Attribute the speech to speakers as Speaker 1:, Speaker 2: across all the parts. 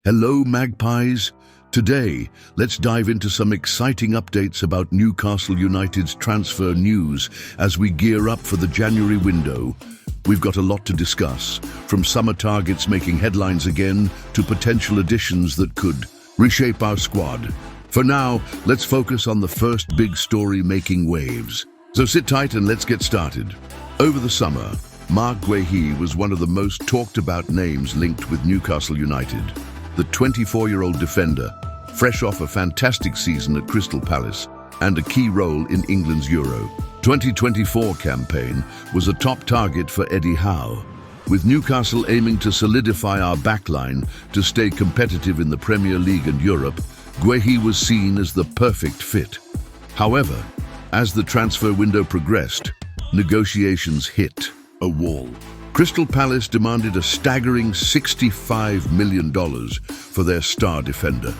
Speaker 1: Hello, Magpies. Today, let's dive into some exciting updates about Newcastle United's transfer news as we gear up for the January window. We've got a lot to discuss, from summer targets making headlines again to potential additions that could reshape our squad. For now, let's focus on the first big story making waves. So sit tight and let's get started. Over the summer, Gueye was one of the most talked about names linked with Newcastle United. The 24-year-old defender, fresh off a fantastic season at Crystal Palace and a key role in England's Euro 2024 campaign, was a top target for Eddie Howe. With Newcastle aiming to solidify our backline to stay competitive in the Premier League and Europe, Gueye was seen as the perfect fit. However, as the transfer window progressed, negotiations hit a wall. Crystal Palace demanded a staggering $65 million for their star defender,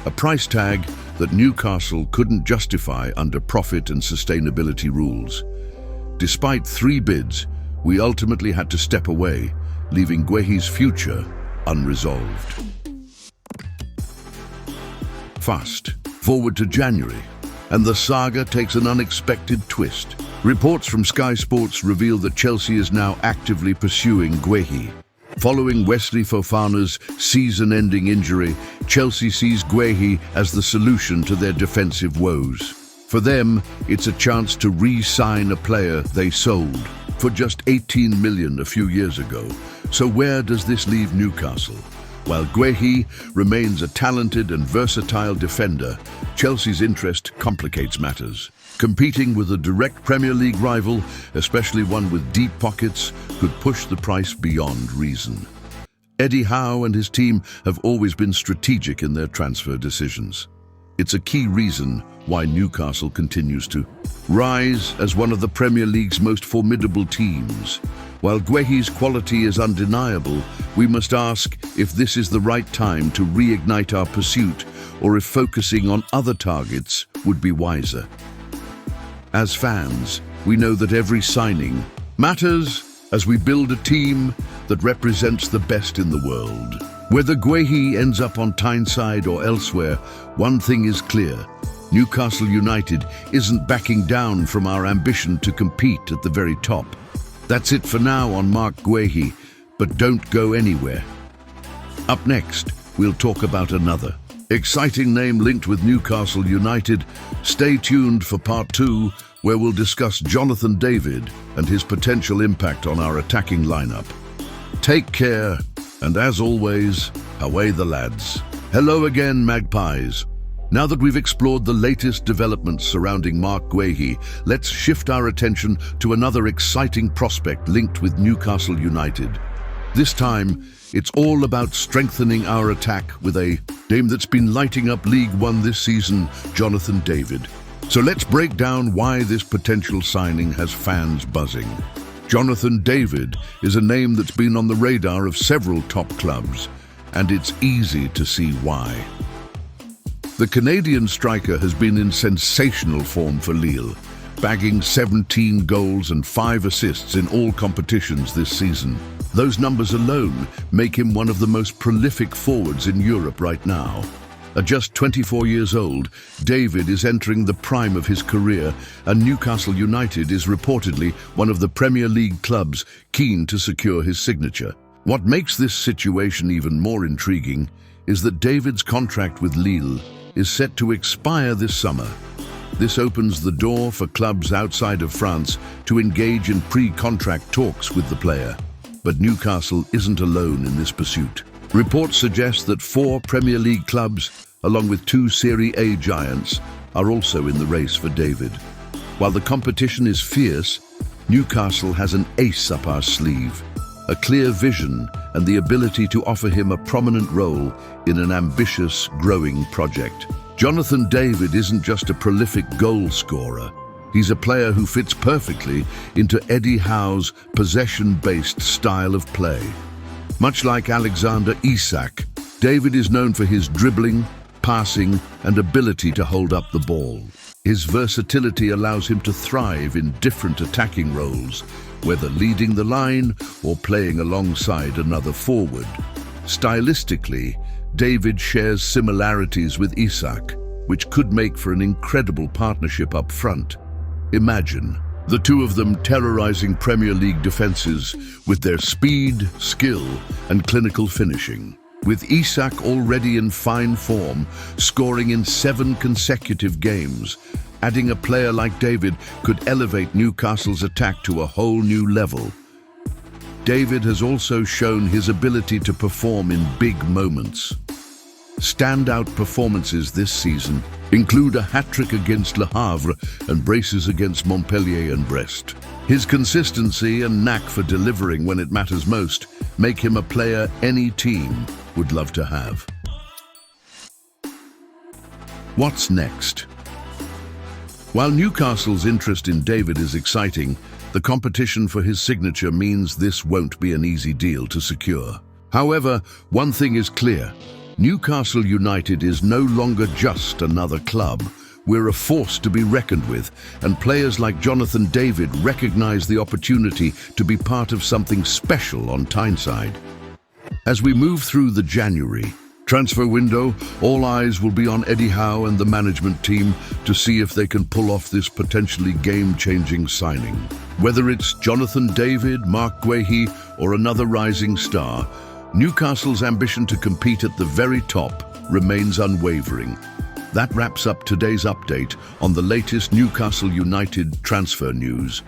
Speaker 1: a price tag that Newcastle couldn't justify under profit and sustainability rules. Despite 3 bids, we ultimately had to step away, leaving Gueye's future unresolved. Fast forward to January, and the saga takes an unexpected twist. Reports from Sky Sports reveal that Chelsea is now actively pursuing Gueye. Following Wesley Fofana's season-ending injury, Chelsea sees Gueye as the solution to their defensive woes. For them, it's a chance to re-sign a player they sold for just $18 million a few years ago. So where does this leave Newcastle? While Gueye remains a talented and versatile defender, Chelsea's interest complicates matters. Competing with a direct Premier League rival, especially one with deep pockets, could push the price beyond reason. Eddie Howe and his team have always been strategic in their transfer decisions. It's a key reason why Newcastle continues to rise as one of the Premier League's most formidable teams. While Gueye's quality is undeniable, we must ask if this is the right time to reignite our pursuit or if focusing on other targets would be wiser. As fans, we know that every signing matters as we build a team that represents the best in the world. Whether Gueye ends up on Tyneside or elsewhere, one thing is clear: Newcastle United isn't backing down from our ambition to compete at the very top. That's it for now on Gueye, but don't go anywhere. Up next, we'll talk about another exciting name linked with Newcastle United. Stay tuned for part 2, where we'll discuss Jonathan David and his potential impact on our attacking lineup. Take care, and as always, away the lads. Hello again, Magpies. Now that we've explored the latest developments surrounding Gueye, let's shift our attention to another exciting prospect linked with Newcastle United. This time, it's all about strengthening our attack with a name that's been lighting up League One this season, Jonathan David. So let's break down why this potential signing has fans buzzing. Jonathan David is a name that's been on the radar of several top clubs, and it's easy to see why. The Canadian striker has been in sensational form for Lille, bagging 17 goals and 5 assists in all competitions this season. Those numbers alone make him one of the most prolific forwards in Europe right now. At just 24 years old, David is entering the prime of his career, and Newcastle United is reportedly one of the Premier League clubs keen to secure his signature. What makes this situation even more intriguing is that David's contract with Lille is set to expire this summer. This opens the door for clubs outside of France to engage in pre-contract talks with the player. But Newcastle isn't alone in this pursuit. Reports suggest that 4 Premier League clubs, along with 2 Serie A giants, are also in the race for David. While the competition is fierce, Newcastle has an ace up our sleeve, a clear vision and the ability to offer him a prominent role in an ambitious, growing project. Jonathan David isn't just a prolific goal scorer. He's a player who fits perfectly into Eddie Howe's possession-based style of play. Much like Alexander Isak, David is known for his dribbling, passing, and ability to hold up the ball. His versatility allows him to thrive in different attacking roles, whether leading the line or playing alongside another forward. Stylistically, David shares similarities with Isak, which could make for an incredible partnership up front. Imagine the two of them terrorizing Premier League defenses with their speed, skill, and clinical finishing. With Isak already in fine form, scoring in 7 consecutive games, adding a player like David could elevate Newcastle's attack to a whole new level. David has also shown his ability to perform in big moments. Standout performances this season include a hat-trick against Le Havre and braces against Montpellier and Brest. His consistency and knack for delivering when it matters most make him a player any team would love to have. What's next? While Newcastle's interest in David is exciting, the competition for his signature means this won't be an easy deal to secure. However, one thing is clear: Newcastle United is no longer just another club. We're a force to be reckoned with, and players like Jonathan David recognize the opportunity to be part of something special on Tyneside. As we move through the January transfer window, all eyes will be on Eddie Howe and the management team to see if they can pull off this potentially game-changing signing. Whether it's Jonathan David, Mark Gueye, or another rising star, Newcastle's ambition to compete at the very top remains unwavering. That wraps up today's update on the latest Newcastle United transfer news.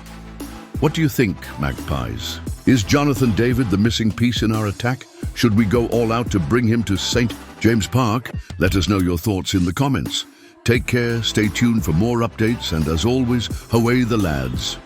Speaker 1: What do you think, Magpies? Is Jonathan David the missing piece in our attack? Should we go all out to bring him to St. James Park? Let us know your thoughts in the comments. Take care, stay tuned for more updates, and as always, away the lads.